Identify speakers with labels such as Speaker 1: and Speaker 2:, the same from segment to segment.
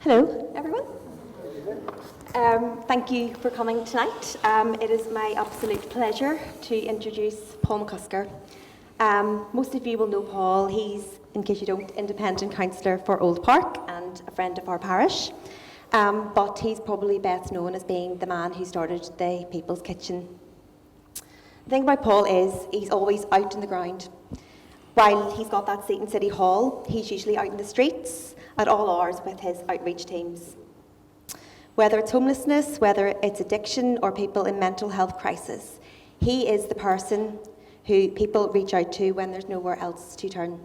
Speaker 1: Hello, everyone. Thank you for coming tonight. It is my absolute pleasure to introduce Paul McCusker. Most of you will know Paul. He's, in case you don't, Independent Councillor for Old Park and a friend of our parish. But he's probably best known as being the man who started the People's Kitchen. The thing about Paul is he's always out in the ground. While he's got that seat in City Hall, he's usually out in the streets at all hours with his outreach teams. Whether it's homelessness, whether it's addiction or people in mental health crisis, he is the person who people reach out to when there's nowhere else to turn.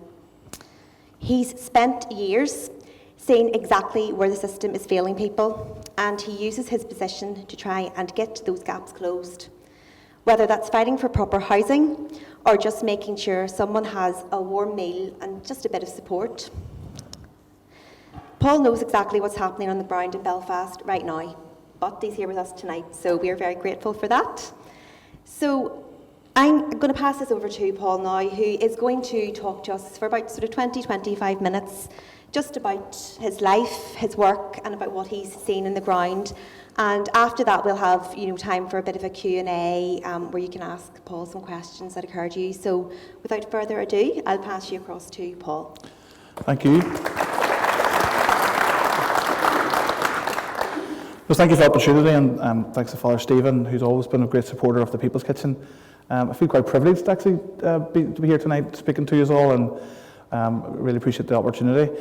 Speaker 1: He's spent years seeing exactly where the system is failing people, and he uses his position to try and get those gaps closed. Whether that's fighting for proper housing or just making sure someone has a warm meal and just a bit of support. Paul knows exactly what's happening on the ground in Belfast right now, but he's here with us tonight, so we are very grateful for that. So I'm going to pass this over to Paul now, who is going to talk to us for about sort of 20-25 minutes, just about his life, his work, and about what he's seen in the ground. And after that, we'll have time for a bit of a Q&A where you can ask Paul some questions that occur to you. So without further ado, I'll pass you across to Paul.
Speaker 2: Thank you. Well, thank you for the opportunity, and thanks to Father Stephen, who's always been a great supporter of the People's Kitchen. I feel quite privileged to actually be here tonight speaking to you all, and really appreciate the opportunity.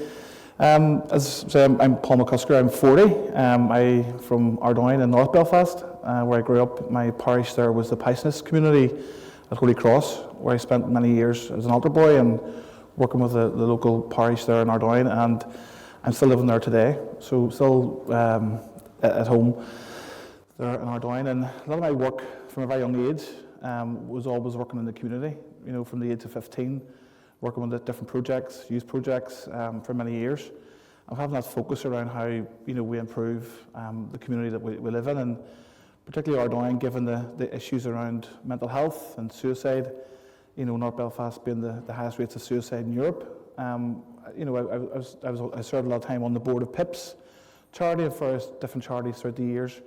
Speaker 2: I'm Paul McCusker. I'm 40. I'm from Ardoyne in North Belfast, where I grew up. My parish there was the Pisces community at Holy Cross, where I spent many years as an altar boy and working with the local parish there in Ardoyne, and I'm still living there today. So still at home there in Ardoyne, and a lot of my work from a very young age was always working in the community. From the age of 15, working with different projects, youth projects for many years. I'm having that focus around how we improve the community that we live in, and particularly Ardoyne, given the issues around mental health and suicide. North Belfast being the highest rates of suicide in Europe. I served a lot of time on the board of PIPS charity and various different charities throughout the years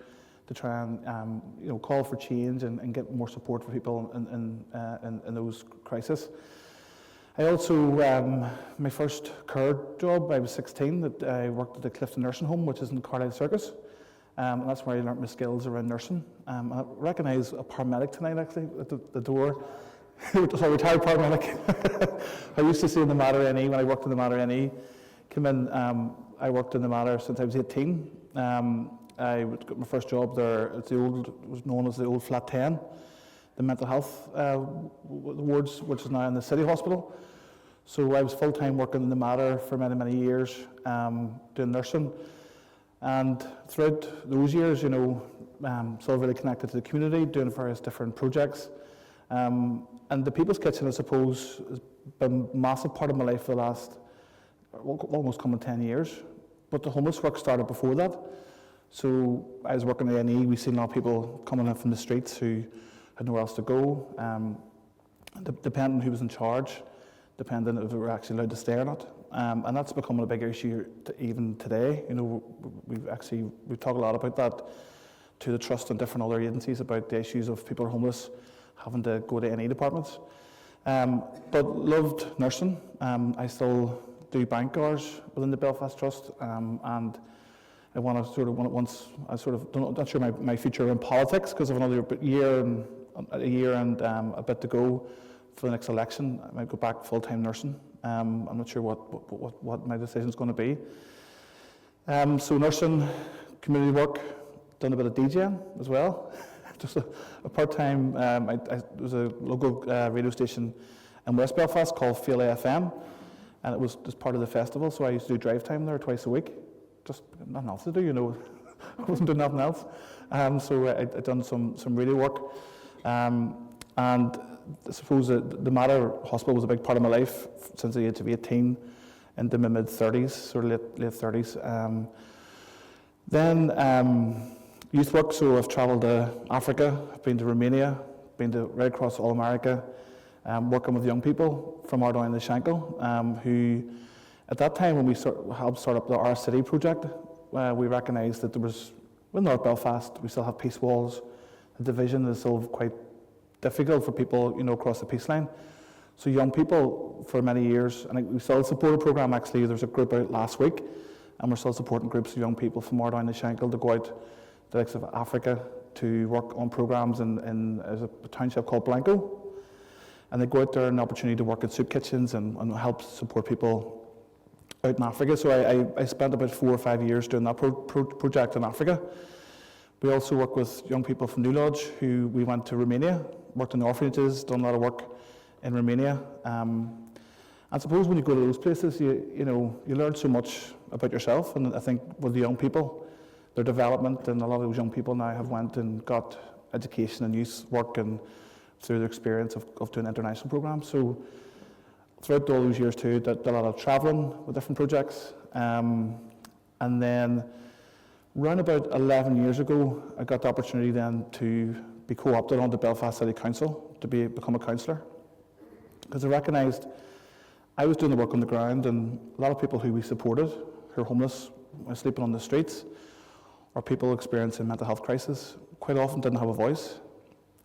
Speaker 2: to try and call for change and get more support for people in those crises. I also, my first care job, I was 16, that I worked at the Clifton Nursing Home, which is in Carlisle Circus, and that's where I learnt my skills around nursing. I recognise a paramedic tonight, actually, at the door. So a retired paramedic. I used to see in the Mater NE, when I worked in the Mater NE, came in, I worked in the Mater since I was 18. I got my first job there. It was known as the old Flat 10, the mental health wards, which is now in the City Hospital. So I was full-time working in the Mater for many, many years, doing nursing. And throughout those years, still really connected to the community, doing various different projects. And the People's Kitchen, I suppose, has been a massive part of my life for the last almost coming 10 years. But the homeless work started before that. So I was working at NE, we've seen a lot of people coming in from the streets who had nowhere else to go, depending on who was in charge, depending if they were actually allowed to stay or not. And that's becoming a bigger issue even today. We've talked a lot about that to the Trust and different other agencies about the issues of people who are homeless having to go to NE departments. But loved nursing. I still do bank hours within the Belfast Trust, and I want to not sure my future in politics, because I have another year and a bit to go for the next election. I might go back full-time nursing. I'm not sure what my decision is going to be. So nursing, community work, done a bit of DJing as well. Just a part-time. There was a local radio station in West Belfast called Feel AFM, and it was just part of the festival. So I used to do drive time there twice a week. Just nothing else to do, I wasn't doing nothing else. So I'd done some radio work. And I suppose the Mater Hospital was a big part of my life since the age of 18 into my mid-30s, sort of late 30s. Then youth work, so I've travelled to Africa, I've been to Romania, been to right across all America, working with young people from Ardoyne and the Shankill, who at that time when we helped start up the Our City project, we recognised that there was, in North Belfast, we still have peace walls. The division is still quite difficult for people, across the peace line. So young people, for many years, and we still support a programme actually, there was a group out last week, and we're still supporting groups of young people from Mardown to Shankill to go out the likes of Africa to work on programmes in a township called Blanco. And they go out there, an opportunity to work in soup kitchens and help support people out in Africa. So I spent about 4 or 5 years doing that project in Africa. We also work with young people from New Lodge who we went to Romania, worked in orphanages, done a lot of work in Romania. I suppose when you go to those places, you learn so much about yourself, and I think with the young people, their development, and a lot of those young people now have went and got education and youth work and through the experience of doing international programs. So throughout all those years too, did a lot of travelling with different projects. And then around about 11 years ago, I got the opportunity then to be co-opted onto Belfast City Council to become a councillor. Because I recognised I was doing the work on the ground, and a lot of people who we supported, who are homeless, sleeping on the streets, or people experiencing mental health crisis, quite often didn't have a voice.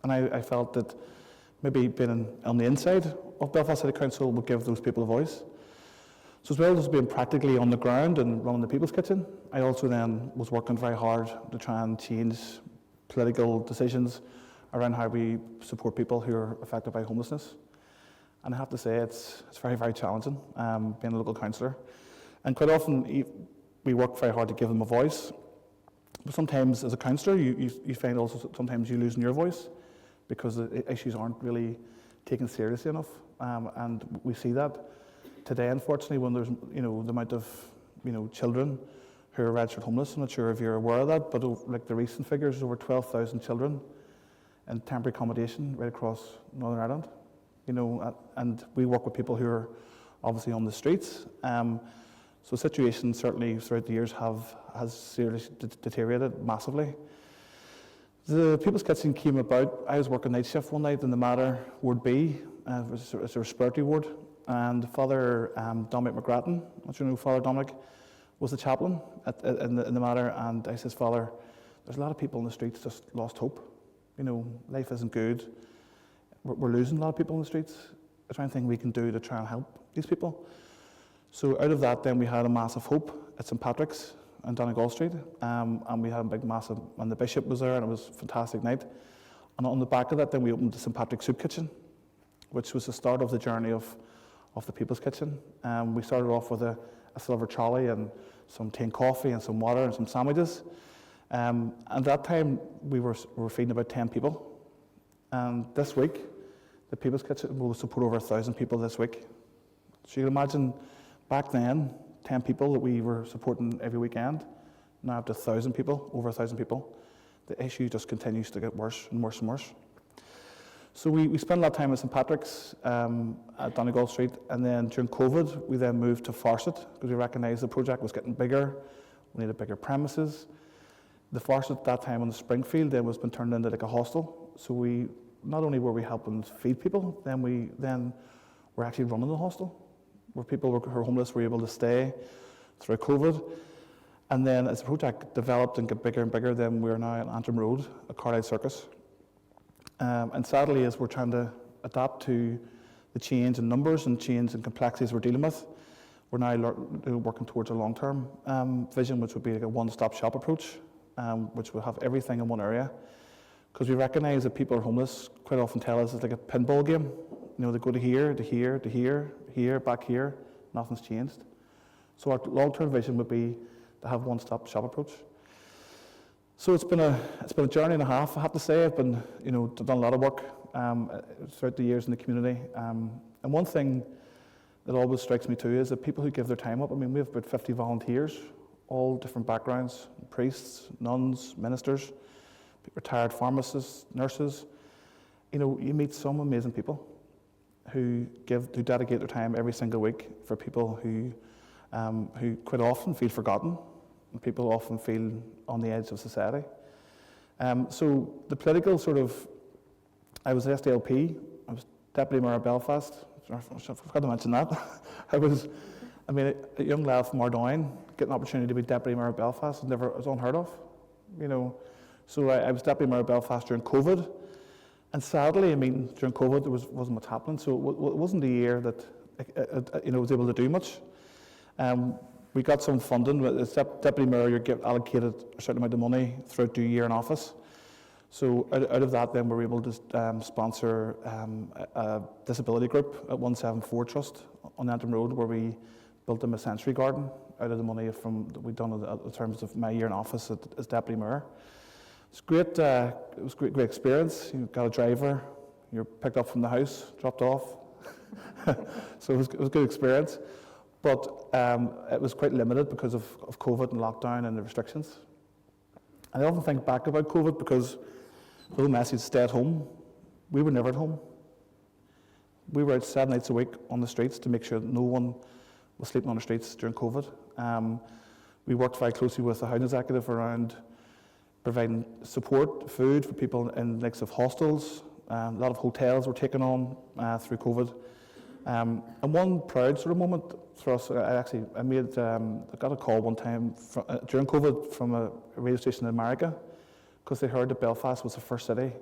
Speaker 2: And I felt that maybe being on the inside of Belfast City Council would give those people a voice. So as well as being practically on the ground and running the People's Kitchen, I also then was working very hard to try and change political decisions around how we support people who are affected by homelessness. And I have to say it's very, very challenging being a local councillor. And quite often we work very hard to give them a voice. But sometimes as a councillor you find also sometimes you losing your voice because the issues aren't really taken seriously enough. And we see that today, unfortunately, when there's the amount of children who are registered homeless. I'm not sure if you're aware of that, but like the recent figures, over 12,000 children in temporary accommodation right across Northern Ireland. And we work with people who are obviously on the streets. So the situation certainly throughout the years has seriously deteriorated massively. The People's Kitchen came about. I was working night shift one night in the Mater Ward B, it's a respiratory ward, and Father Dominic McGrattan, don't you know Father Dominic, was the chaplain in the Mater, and I says, Father, there's a lot of people in the streets just lost hope. Life isn't good. We're losing a lot of people in the streets. Is there anything we can do to try and help these people? So out of that, then we had a massive hope at St Patrick's on Donegal Street, and we had a big massive, and the Bishop was there, and it was a fantastic night. And on the back of that, then we opened the St Patrick's Soup Kitchen, which was the start of the journey of the People's Kitchen. We started off with a silver trolley and some tea and coffee and some water and some sandwiches. And at that time, we were feeding about 10 people. And this week, the People's Kitchen will support over 1,000 people this week. So you can imagine, back then, 10 people that we were supporting every weekend, now up to 1,000 people, over 1,000 people. The issue just continues to get worse and worse and worse. So we spent a lot of time at St Patrick's at Donegal Street, and then during COVID, we then moved to Farset because we recognised the project was getting bigger, we needed bigger premises. The Farset at that time on the Springfield then was been turned into like a hostel. So we not only were we helping feed people, then we were actually running the hostel, where people who were homeless were able to stay through COVID. And then as the project developed and got bigger and bigger, then we're now at Antrim Road, at Carlisle Circus. And sadly, as we're trying to adapt to the change in numbers and change in complexities we're dealing with, we're now working towards a long-term vision, which would be like a one-stop shop approach, which will have everything in one area. Because we recognise that people are homeless, quite often tell us it's like a pinball game. They go to here, to here, to here, here, back here, nothing's changed. So our long-term vision would be to have one-stop shop approach. So it's been a journey and a half, I have to say. I've been, done a lot of work throughout the years in the community. And one thing that always strikes me too is that people who give their time up, we have about 50 volunteers, all different backgrounds, priests, nuns, ministers, retired pharmacists, nurses. You meet some amazing people who dedicate their time every single week for people who quite often feel forgotten, and people often feel on the edge of society. So the political I was SDLP, I was Deputy Mayor of Belfast, I forgot to mention that. I was a young lad from Mardown, get an opportunity to be Deputy Mayor of Belfast was unheard of, you know. So I was Deputy Mayor of Belfast during COVID, and sadly, I mean, during COVID there wasn't much happening, so it wasn't a year that I was able to do much. We got some funding. As Deputy Mayor, you're allocated a certain amount of money throughout your year in office. So out of that, then we were able to sponsor a disability group at 174 Trust on Antrim Road, where we built them a sensory garden out of the money that we'd done in terms of my year in office as Deputy Mayor. It's great. It was a great experience. You got a driver. You're picked up from the house, dropped off. So it was a good experience. But it was quite limited because of COVID and lockdown and the restrictions. And I often think back about COVID because the whole message, stay at home, we were never at home. We were out 7 nights a week on the streets to make sure that no one was sleeping on the streets during COVID. We worked very closely with the housing executive around providing support, food for people in the likes of hostels. A lot of hotels were taken on through COVID. And one proud sort of moment for us, I got a call one time during COVID from a radio station in America, because they heard that Belfast was the first city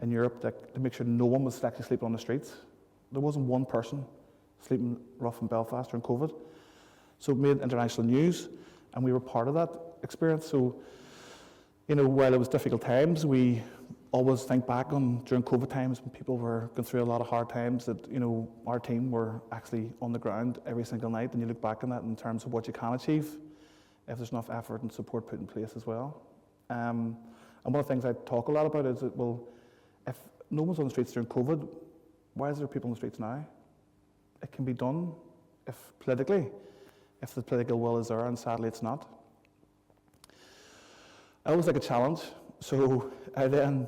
Speaker 2: in Europe to make sure no one was actually sleeping on the streets. There wasn't one person sleeping rough in Belfast during COVID. So it made international news, and we were part of that experience. So, you know, while it was difficult times, we always think back on during COVID times when people were going through a lot of hard times that, you know, our team were actually on the ground every single night, and you look back on that in terms of what you can achieve if there's enough effort and support put in place as well. And one of the things I talk a lot about is that, well, if no one's on the streets during COVID, why is there people on the streets now? It can be done if the political will is there, and sadly it's not. I always like a challenge, so I then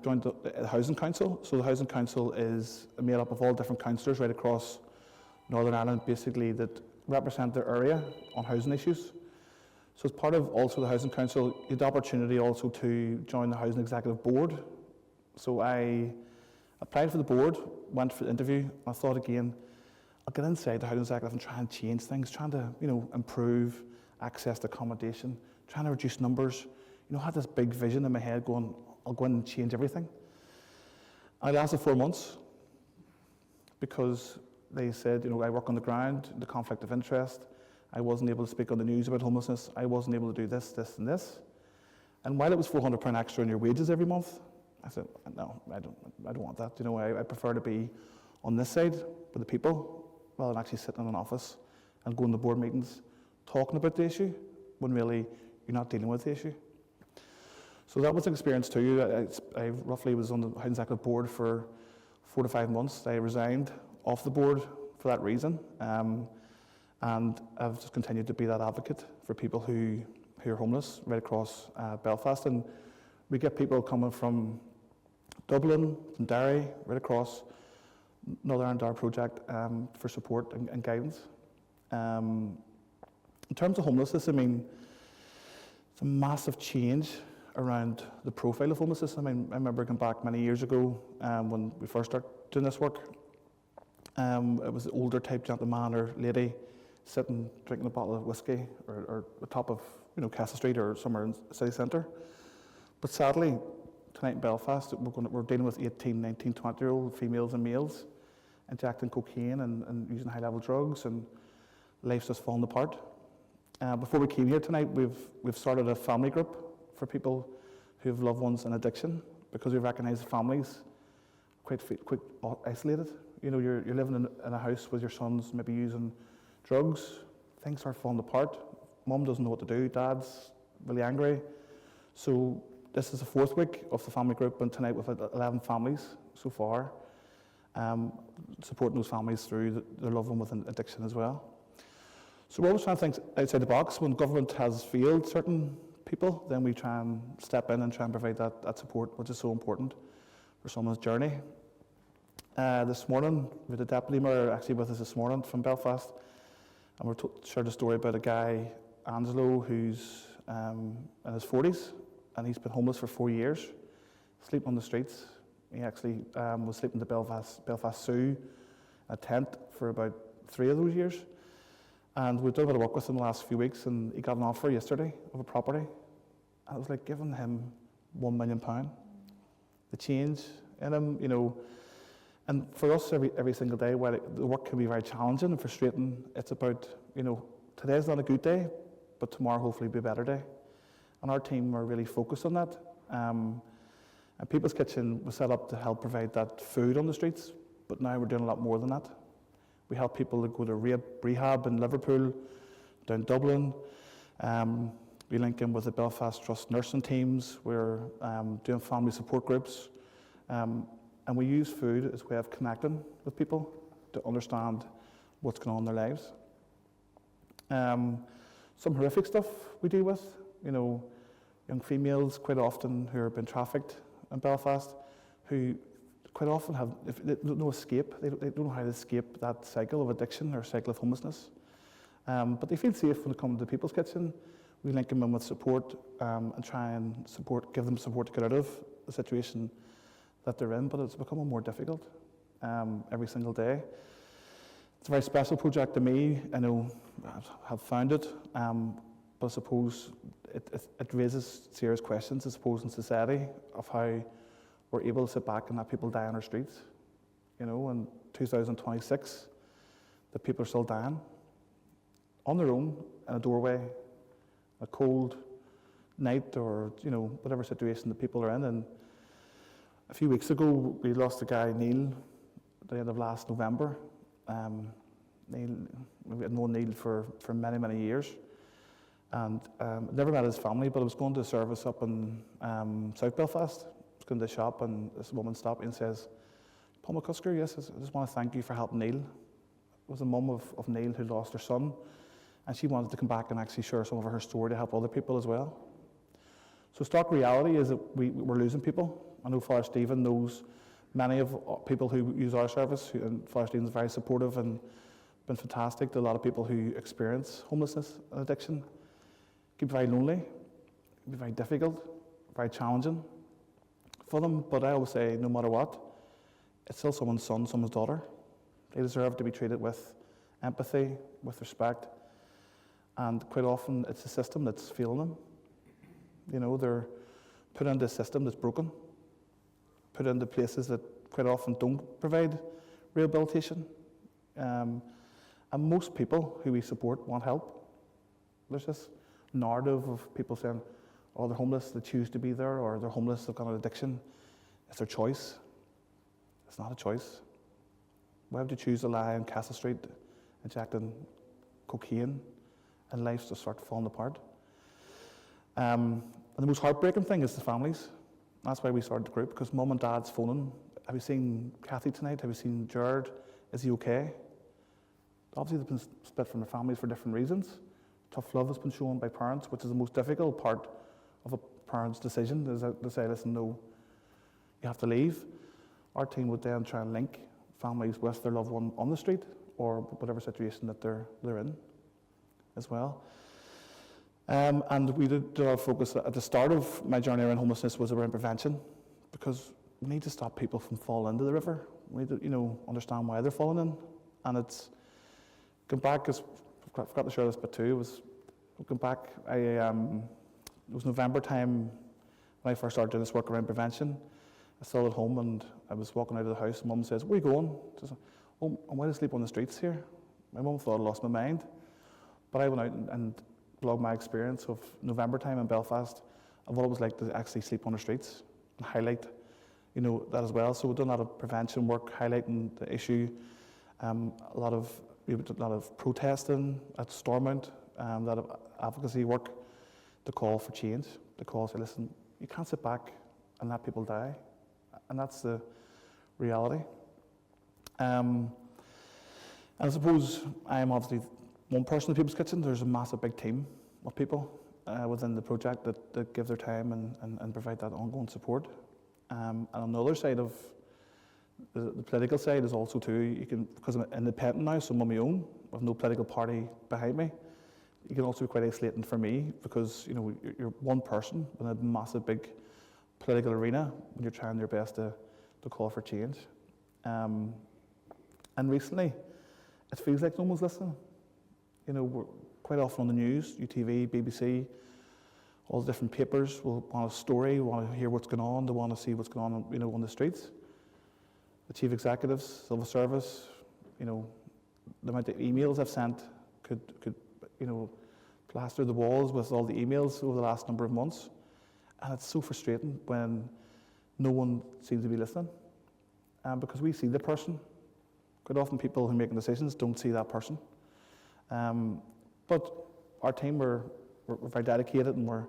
Speaker 2: joined the Housing Council. So the Housing Council is made up of all different councillors right across Northern Ireland, basically, that represent their area on housing issues. So as part of also the Housing Council, you had the opportunity also to join the Housing Executive Board. So I applied for the board, went for the interview, and I thought again, I'll get inside the Housing Executive and try and change things, trying to, you know, improve access to accommodation, trying to reduce numbers. You know, I had this big vision in my head going, I'll go in and change everything. I lasted 4 months because they said, you know, I work on the ground, the conflict of interest. I wasn't able to speak on the news about homelessness. I wasn't able to do this, this, and this. And while it was £400 extra in your wages every month, I said, no, I don't want that. You know, I prefer to be on this side with the people rather than actually sitting in an office and going to board meetings talking about the issue when really you're not dealing with the issue. So that was an experience too. I roughly was on the Housing Executive Board for 4 to 5 months. I resigned off the board for that reason. And I've just continued to be that advocate for people who are homeless right across Belfast. And we get people coming from Dublin, from Derry, right across Northern Ireland Our Project for support and guidance. In terms of homelessness, I mean, it's a massive change around the profile of homelessness. I mean, I remember going back many years ago when we first started doing this work. It was the older type gentleman or lady sitting drinking a bottle of whiskey or atop of, you know, Castle Street or somewhere in the city centre. But sadly, tonight in Belfast, we're dealing with 18, 19, 20-year-old females and males injecting cocaine and using high-level drugs, and life's just falling apart. Before we came here tonight, we've started a family group for people who have loved ones in addiction, because we recognise families quite isolated. You know, you're living in a house with your sons maybe using drugs, things are falling apart, mum doesn't know what to do, dad's really angry. So this is the 4th week of the family group, and tonight we've had 11 families so far, supporting those families through their loved one with an addiction as well. So we're always trying to think outside the box. When government has failed certain people, then we try and step in and try and provide that support, which is so important for someone's journey. This morning, we had a deputy mayor actually with us this morning from Belfast, and we shared a story about a guy, Angelo, who's in his 40s, and he's been homeless for 4 years, sleeping on the streets. He actually was sleeping in the Belfast Zoo, a tent, for about 3 of those years. And we've done a bit of work with him the last few weeks, and he got an offer yesterday of a property. And it was like giving him £1 million. The change in him, you know. And for us, every single day, while the work can be very challenging and frustrating, it's about, you know, today's not a good day, but tomorrow hopefully will be a better day. And our team are really focused on that. And People's Kitchen was set up to help provide that food on the streets, but now we're doing a lot more than that. We help people that go to rehab in Liverpool, down Dublin. We link in with the Belfast Trust nursing teams. We're doing family support groups. And we use food as a way of connecting with people to understand what's going on in their lives. Some horrific stuff we deal with, you know, young females quite often who have been trafficked in Belfast, who quite often have no escape. They don't know how to escape that cycle of addiction or cycle of homelessness. But they feel safe when they come to People's Kitchen. We link them in with support and try and give them support to get out of the situation that they're in, but it's becoming more difficult every single day. It's a very special project to me. I know I have found it, but I suppose it raises serious questions, I suppose, in society of how we're able to sit back and let people die on our streets. You know, in 2026, the people are still dying on their own in a doorway, a cold night, or, you know, whatever situation the people are in. And a few weeks ago, we lost a guy, Neil, at the end of last November. Neil, we had known Neil for many, many years. And never met his family, but I was going to a service up in South Belfast. I was going to the shop, and this woman stopped me and says, "Paul McCusker, yes, I just want to thank you for helping Neil." It was a mum of Neil who lost her son, and she wanted to come back and actually share some of her story to help other people as well. So stark reality is that we're losing people. I know Father Stephen knows many of people who use our service, and Father Stephen's very supportive and been fantastic to a lot of people who experience homelessness and addiction. It can be very lonely, it can be very difficult, very challenging for them, but I always say, no matter what, it's still someone's son, someone's daughter. They deserve to be treated with empathy, with respect, and quite often it's the system that's failing them. You know, they're put into a system that's broken, put into places that quite often don't provide rehabilitation. And most people who we support want help. There's this narrative of people saying, oh, they're homeless, they choose to be there, or they're homeless, they've got an addiction. It's their choice. It's not a choice. Why would you choose to lie on Castle Street injecting cocaine and lives just start falling apart? And the most heartbreaking thing is the families. That's why we started the group, because mum and dad's phoning. Have you seen Kathy tonight? Have you seen Jared? Is he okay? Obviously they've been split from their families for different reasons. Tough love has been shown by parents, which is the most difficult part of a parent's decision, is to say, listen, no, you have to leave. Our team would then try and link families with their loved one on the street, or whatever situation that they're in as well. And we did our focus at the start of my journey around homelessness was around prevention, because we need to stop people from falling into the river. We need to, understand why they're falling in. And it's going back, because I forgot to share this bit too, it was going back, it was November time when I first started doing this work around prevention. I was still at home and I was walking out of the house, and mum says, "Where are you going?" I said, "Oh, I'm going to sleep on the streets here." My mum thought I lost my mind. But I went out and blogged my experience of November time in Belfast of what it was like to actually sleep on the streets, and highlight, that as well. So we've done a lot of prevention work, highlighting the issue, a lot of protesting at Stormont, a lot of advocacy work, the call for change, the call to say, listen, you can't sit back and let people die. And that's the reality. And I suppose I am obviously one person in People's Kitchen. There's a massive big team of people within the project that give their time and provide that ongoing support. And on the other side of the political side is also too, you can, because I'm independent now, so I'm on my own, with no political party behind me, you can also be quite isolating for me, because you're one person in a massive big political arena when you're trying your best to call for change. And recently, it feels like no one's listening. You know, we're quite often on the news, UTV, BBC, all the different papers will want a story, want to hear what's going on, they want to see what's going on, you know, on the streets. The chief executives, civil service, you know, the amount of emails I've sent could you know, plaster the walls with all the emails over the last number of months. And it's so frustrating when no one seems to be listening. Because we see the person. Quite often people who are making decisions don't see that person. But our team, we're very dedicated, and we're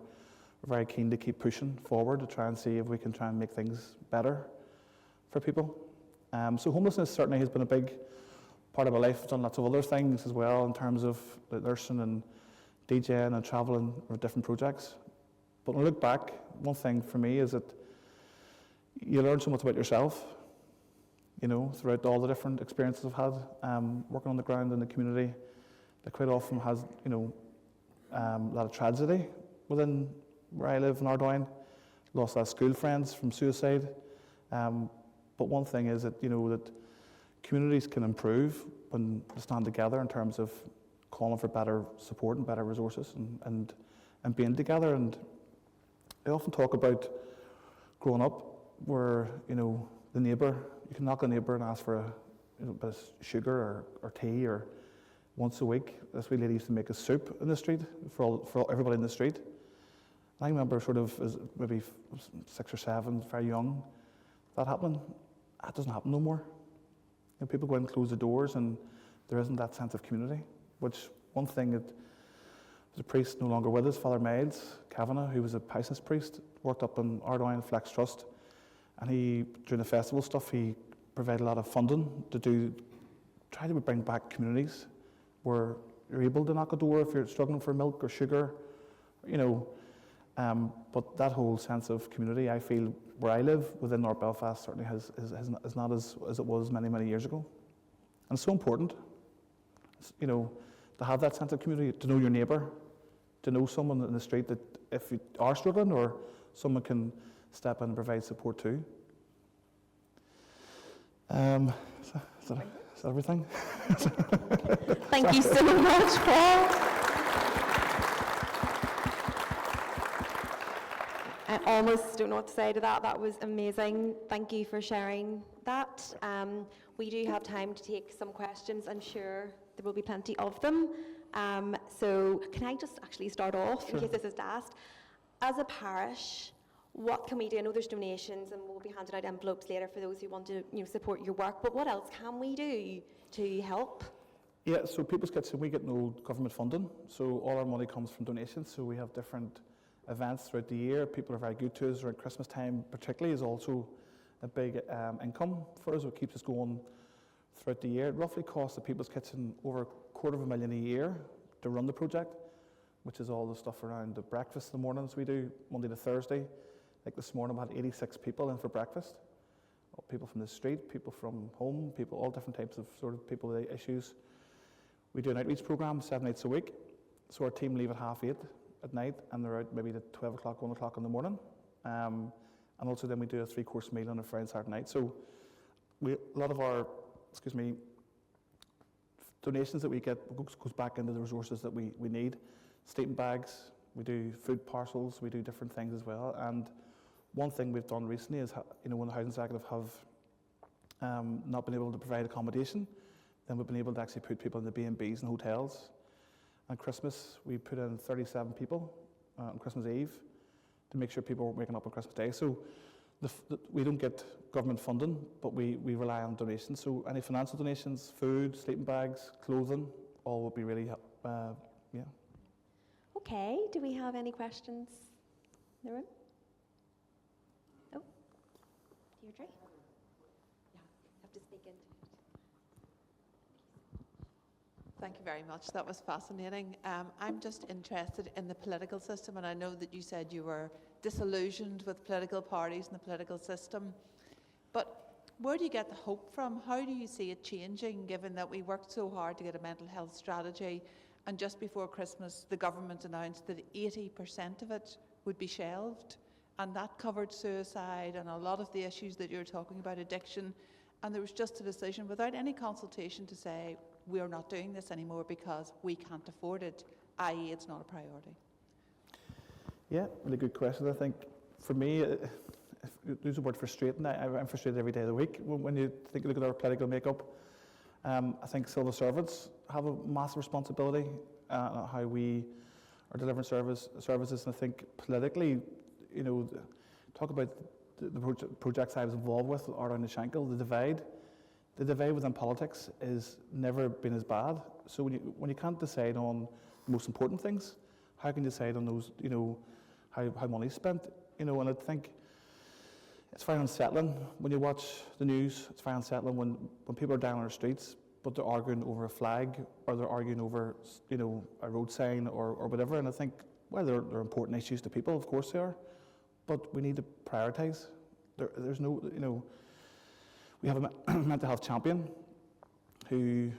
Speaker 2: very keen to keep pushing forward to try and see if we can try and make things better for people. So homelessness certainly has been a big part of my life. I've done lots of other things as well in terms of nursing and DJing and travelling or different projects. But when I look back, one thing for me is that you learn so much about yourself, you know, throughout all the different experiences I've had, working on the ground in the community that quite often has, you know, a lot of tragedy within where I live in Ardoyne. Lost a lot of school friends from suicide. But one thing is that, you know, that communities can improve when they stand together in terms of calling for better support and better resources and being together. And I often talk about growing up where, you know, the neighbour, you can knock on a neighbour and ask for a bit of sugar or tea, or once a week, this wee lady used to make a soup in the street for everybody in the street. I remember sort of as maybe 6 or 7, very young, that happening. That doesn't happen no more. You know, people go in and close the doors, and there isn't that sense of community. Which one thing that was a priest no longer with us, Father Miles Kavanagh, who was a Pisces priest, worked up in Ardoyne Flex Trust, and he, during the festival stuff, he provided a lot of funding to try to bring back communities where you're able to knock a door if you're struggling for milk or sugar, you know. But that whole sense of community, I feel, where I live within North Belfast, certainly is not as it was many, many years ago. And it's so important, you know, to have that sense of community, to know your neighbour, to know someone in the street that if you are struggling, or someone can step in and provide support too. Is that everything?
Speaker 1: Thank you so much, Paul. I almost don't know what to say to that. That was amazing. Thank you for sharing that. We do have time to take some questions. I'm sure there will be plenty of them. So can I just actually start off,
Speaker 2: Sure.
Speaker 1: in case this is asked? As a parish, what can we do? I know there's donations, and we'll be handing out envelopes later for those who want to, you know, support your work. But what else can we do to help?
Speaker 2: Yeah, so People's Kitchen, we get no government funding, so all our money comes from donations. So we have different events throughout the year. People are very good to us around Christmas time, particularly, is also a big income for us. It keeps us going throughout the year. It roughly costs the People's Kitchen over $250,000 a year to run the project, which is all the stuff around the breakfast in the mornings we do, Monday to Thursday. Like this morning, we had 86 people in for breakfast. People from the street, people from home, people, all different types of sort of people with issues. We do an outreach program 7 nights a week. So our team leave at 8:30 at night, and they're out maybe at 12 o'clock, 1 o'clock in the morning. And also then we do a 3-course meal on a Friday and Saturday night. So a lot of our, donations that we get goes back into the resources that we need. Sleeping bags, we do food parcels, we do different things as well. And one thing we've done recently is, you know, when the housing executive have not been able to provide accommodation, then we've been able to actually put people in the B&Bs and hotels. On Christmas, we put in 37 people on Christmas Eve to make sure people weren't waking up on Christmas Day. So we don't get government funding, but we rely on donations. So any financial donations, food, sleeping bags, clothing, all would be really, yeah.
Speaker 1: Okay, do we have any questions in the room? Oh, Deirdre? Yeah, you have to speak into it.
Speaker 3: Thank you very much. That was fascinating. I'm just interested in the political system, and I know that you said you were disillusioned with political parties and the political system. But where do you get the hope from? How do you see it changing, given that we worked so hard to get a mental health strategy, and just before Christmas, the government announced that 80% of it would be shelved, and that covered suicide and a lot of the issues that you're talking about, addiction, and there was just a decision without any consultation to say, we're not doing this anymore because we can't afford it, i.e. it's not a priority?
Speaker 2: Yeah, really good question. I think for me, use the word frustrating. I'm frustrated every day of the week when you look at our political makeup. I think civil servants have a massive responsibility how we are delivering services. And I think politically, talk about the projects I was involved with around the Shankill, the divide within politics has never been as bad. So when you can't decide on the most important things, how can you decide on those, how money's spent? And I think it's very unsettling when you watch the news. It's very unsettling when people are down on the streets, but they're arguing over a flag or they're arguing over, a road sign or whatever. And I think, well, they're important issues to people, of course they are, but we need to prioritise. There's no, we have a mental health champion who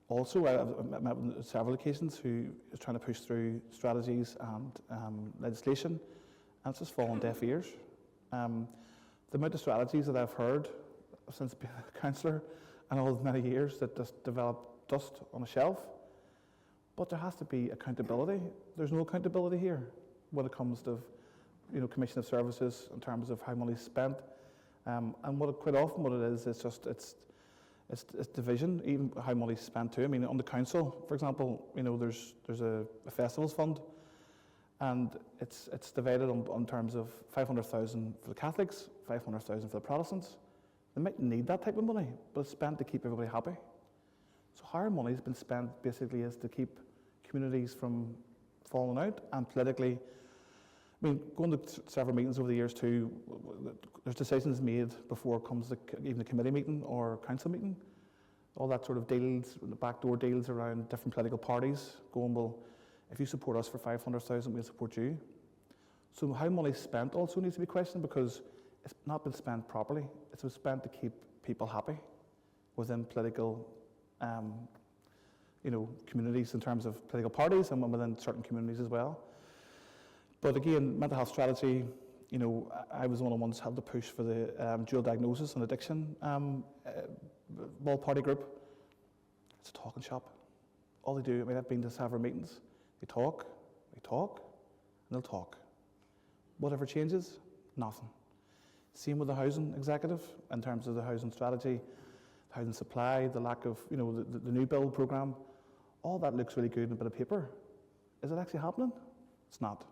Speaker 2: also, I've met on several occasions, who is trying to push through strategies and legislation, and it's just fallen deaf ears. The amount of strategies that I've heard since being a councillor and all the many years that just develop dust on a shelf, but there has to be accountability. There's no accountability here when it comes to, commission of services in terms of how money is spent, and quite often what it is, it's division, even how money is spent too. I mean, on the council, for example, there's a festivals fund, and it's divided on terms of 500,000 for the Catholics, 500,000 for the Protestants. They might need that type of money, but it's spent to keep everybody happy. So how our money's been spent basically is to keep communities from falling out, and politically, I mean, going to several meetings over the years too, there's decisions made before it comes to even the committee meeting or council meeting. All that sort of deals, the backdoor deals around different political parties, going, well, if you support us for 500,000, we'll support you. So how money's spent also needs to be questioned, because it's not been spent properly. It's been spent to keep people happy within political, communities in terms of political parties and within certain communities as well. But again, mental health strategy, I was one of the ones who helped to push for the dual diagnosis and addiction ball party group. It's a talking shop. All they do, I mean, I've been to several meetings. They talk, and they'll talk. Whatever changes, nothing. Same with the housing executive in terms of the housing strategy, housing supply, the lack of, the new build programme. All that looks really good in a bit of paper. Is it actually happening? It's not.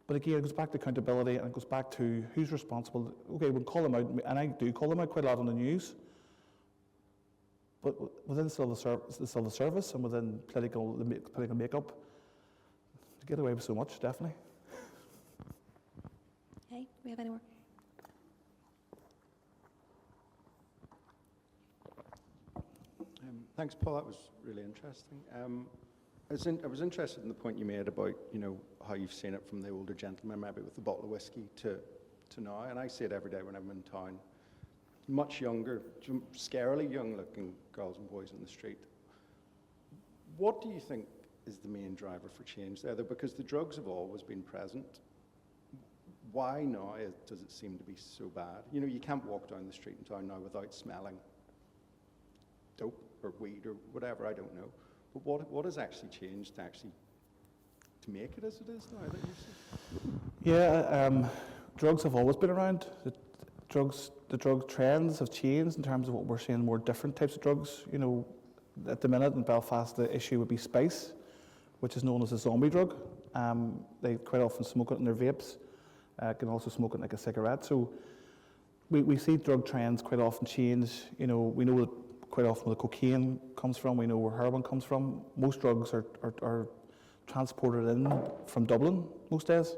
Speaker 2: But again, it goes back to accountability, and it goes back to who's responsible. Okay, we'll call them out, and I do call them out quite a lot on the news. But within the civil service and within the political makeup, to get away with so much, definitely.
Speaker 1: Hey, do we have any more?
Speaker 4: Thanks, Paul. That was really interesting. I was interested in the point you made about, how you've seen it from the older gentleman, maybe with the bottle of whiskey, to now. And I see it every day when I'm in town. Much younger, scarily young-looking girls and boys in the street. What do you think is the main driver for change there? Because the drugs have always been present. Why now does it seem to be so bad? You can't walk down the street in town now without smelling dope or weed or whatever, I don't know. But what has actually changed to make it as it is now that you see?
Speaker 2: Yeah, drugs have always been around. The drug trends have changed in terms of what we're seeing, more different types of drugs. At the minute in Belfast, the issue would be spice, which is known as a zombie drug. They quite often smoke it in their vapes, can also smoke it like a cigarette. So we see drug trends quite often change. We know that quite often where the cocaine comes from, we know where heroin comes from. Most drugs are transported in from Dublin most days.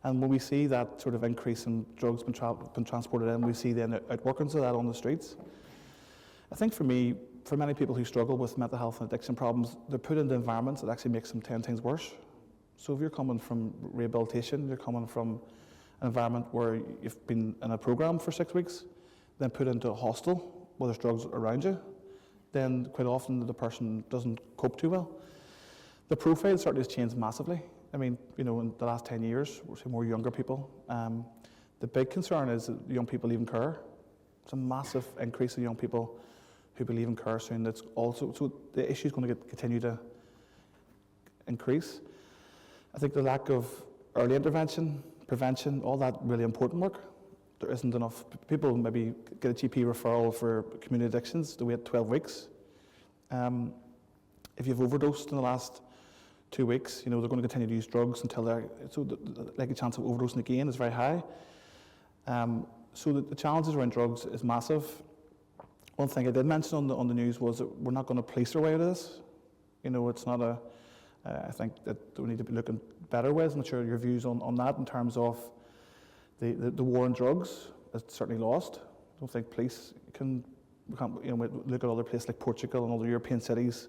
Speaker 2: And when we see that sort of increase in drugs been transported in, we see the outworkings of that on the streets. I think for me, for many people who struggle with mental health and addiction problems, they're put into environments that actually makes them 10 times worse. So if you're coming from rehabilitation, you're coming from an environment where you've been in a program for 6 weeks, then put into a hostel where there's drugs around you, then quite often the person doesn't cope too well. The profile certainly has changed massively. I mean, in the last 10 years, we're seeing more younger people. The big concern is that young people leaving care. It's a massive increase in young people who believe in care soon. That's also, so the issue is going to continue to increase. I think the lack of early intervention, prevention, all that really important work. There isn't enough. People maybe get a GP referral for community addictions, they wait 12 weeks. If you've overdosed in the last 2 weeks, they're going to continue to use drugs until so the chance of overdosing again is very high. So the challenges around drugs is massive. One thing I did mention on the news was that we're not going to police our way out of this. It's not I think that we need to be looking at better ways. I'm not sure your views on that in terms of the war on drugs is certainly lost. I don't think police we can't look at other places like Portugal and other European cities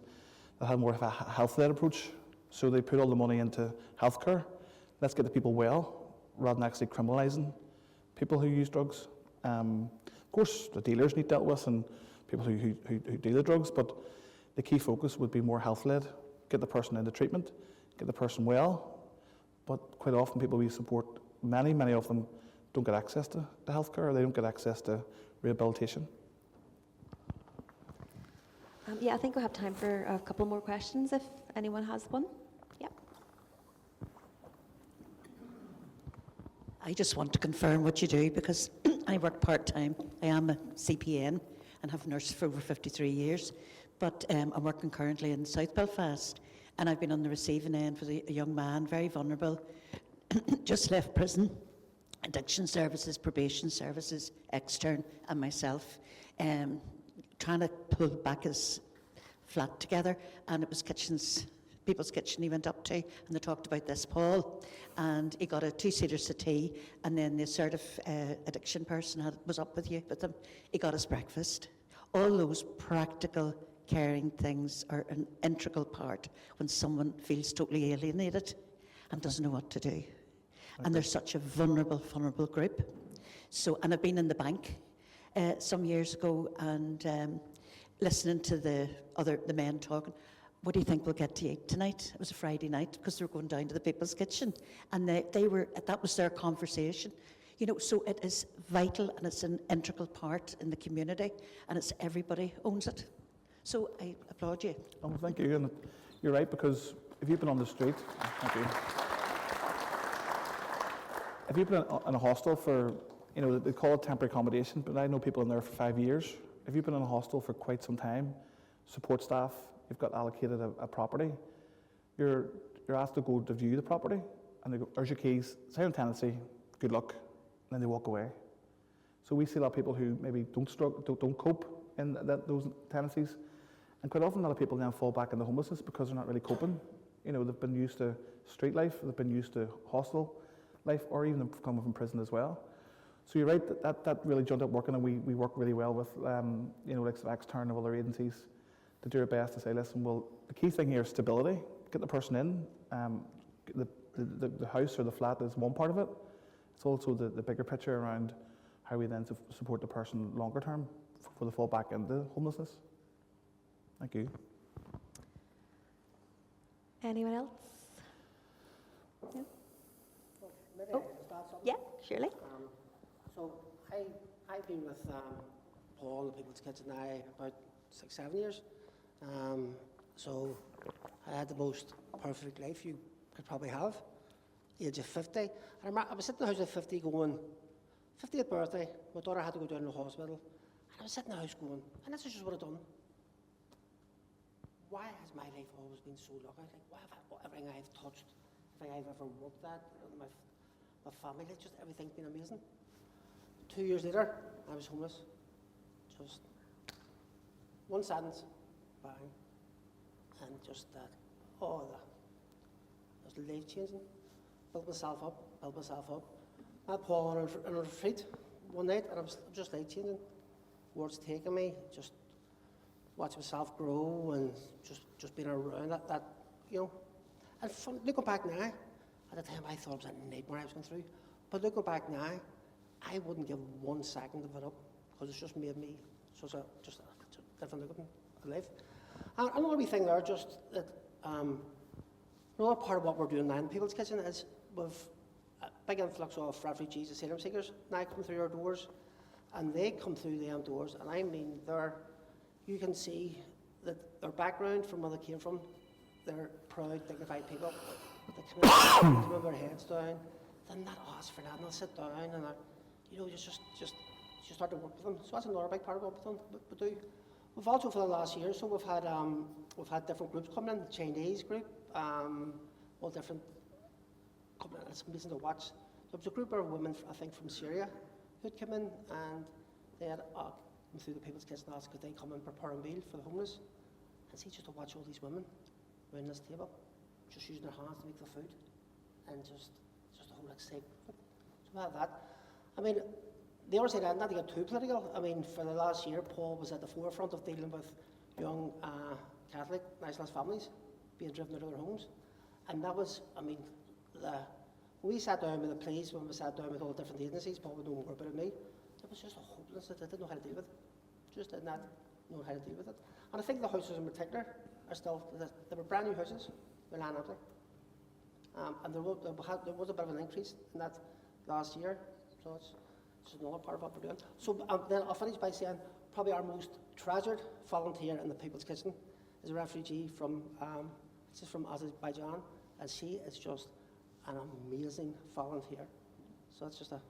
Speaker 2: that have more of a health-led approach. So they put all the money into healthcare. Let's get the people well, rather than actually criminalising people who use drugs. Of course, the dealers need dealt with and people who deal the drugs, but the key focus would be more health-led. Get the person into treatment, get the person well. But quite often people we support, many of them don't get access to healthcare, or they don't get access to rehabilitation.
Speaker 1: Yeah, I think we'll have time for a couple more questions if anyone has one. Yeah.
Speaker 5: I just want to confirm what you do because I work part-time. I am a CPN and have nursed for over 53 years, but I'm working currently in South Belfast, and I've been on the receiving end for a young man, very vulnerable, just left prison, addiction services, probation services, extern, and myself, trying to pull back his flat together, and it was people's kitchen he went up to, and they talked about this, Paul, and he got a 2-seater settee, and then the assertive addiction person was up with him. He got his breakfast. All those practical, caring things are an integral part when someone feels totally alienated and doesn't know what to do. Okay. And they're such a vulnerable group. So, and I've been in the bank some years ago and listening to the men talking. What do you think we'll get to eat tonight? It was a Friday night because they were going down to the people's kitchen, and that was their conversation. So it is vital and it's an integral part in the community, and it's everybody owns it. So I applaud you.
Speaker 2: Oh, thank you. And you're right, because if you've been on the street, thank you. If you've been in a hostel for, they call it temporary accommodation, but I know people in there for 5 years. If you've been in a hostel for quite some time, support staff, you've got allocated a property, you're asked to go to view the property, and they go, there's your keys, sign of tenancy, good luck, and then they walk away. So we see a lot of people who maybe don't cope in those tenancies, and quite often a lot of people then fall back into homelessness because they're not really coping. They've been used to street life, they've been used to hostel life, or even coming from prison as well. So you're right, that really jumped up working, and we work really well with like Extern and other agencies to do our best to say, listen, well, the key thing here is stability. Get the person in. The house or the flat is one part of it. It's also the bigger picture around how we then support the person longer term for the fall back into homelessness. Thank you.
Speaker 1: Anyone else? No?
Speaker 6: Maybe
Speaker 1: Oh.
Speaker 6: I can start something.
Speaker 1: Yeah, surely.
Speaker 6: So I've been with Paul, the People's Kitchen, now about 6-7 years. So I had the most perfect life you could probably have, age of 50. And I was sitting in the house at 50 going, 50th birthday, my daughter had to go down to the hospital, and I was sitting in the house going, and this is just what I've done. Why has my life always been so lucky? Like, why have everything I've touched, everything I've ever worked at, my family, just everything's been amazing. 2 years later, I was homeless. Just one sentence, bang, and just that, that was life changing. Built myself up. I had Paul on a retreat one night, and I was just life changing. Where it's taken me, just watching myself grow and just being around that. And from looking back now, at the time I thought it was a nightmare I was going through, but looking back now, I wouldn't give 1 second of it up, because it's just made me just a different look at life. And another wee thing there, just that another part of what we're doing now in People's Kitchen is with a big influx of refugees, asylum seekers now coming through our doors, and they come through them doors, and I mean they're you can see that their background, from where they came from, they're proud, dignified people. They come in with their heads down, they're not ask for that, and they'll sit down and you start to work with them. So that's another big part of what we do. We've also, for the last year, so we've had different groups coming in. The Chinese group, all different. Coming in. It's amazing to watch. There was a group of women, I think, from Syria, who'd come in, and they had through the People's Kitchen asked could they come and prepare a meal for the homeless. And see, just to watch all these women around this table, just using their hands to make the food, and just the whole excitement. So we had that. I mean, the other side, not to get too political, I mean, for the last year, Paul was at the forefront of dealing with young Catholic nationalist families being driven out of their homes. And that was, I mean, when we sat down with the police, when we sat down with all the different agencies, Paul would know more about it than me, it was just a hopelessness that they didn't know how to deal with it. Just did not know how to deal with it. And I think the houses in particular are still, they were brand new houses, they're lying empty. And there was a bit of an increase in that last year, so it's another part of what we're doing. So then I'll finish by saying probably our most treasured volunteer in the People's Kitchen is a refugee from Azerbaijan, and she is just an amazing volunteer. So it's just a...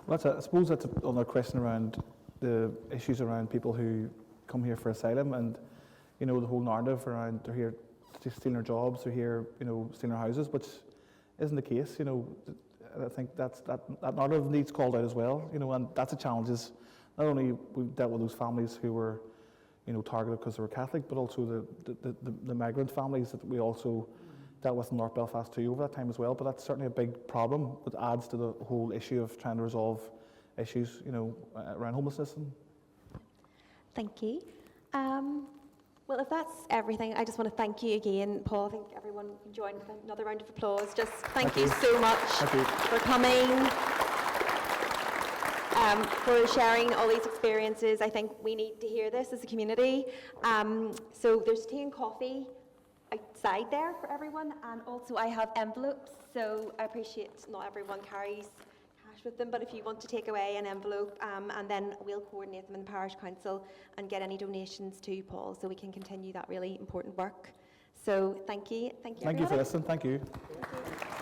Speaker 2: Well, I suppose that's another question around the issues around people who come here for asylum, and the whole narrative around they're here to steal their jobs, they're here stealing their houses, which isn't the case. I think that narrative needs called out as well, and that's a challenge. Is not only we've dealt with those families who were, targeted because they were Catholic, but also the migrant families that we also dealt with in North Belfast too over that time as well. But that's certainly a big problem that adds to the whole issue of trying to resolve issues, around homelessness.
Speaker 1: Thank you. Well, if that's everything, I just want to thank you again, Paul. I think everyone can join with another round of applause. Just thank you so much for coming, for sharing all these experiences. I think we need to hear this as a community. So there's tea and coffee outside there for everyone, and also I have envelopes, so I appreciate not everyone carries cash with them, but if you want to take away an envelope, and then we'll coordinate them in the parish council and get any donations to Paul so we can continue that really important work. So thank you.
Speaker 2: Thank you for listening. Thank you.
Speaker 1: Thank you.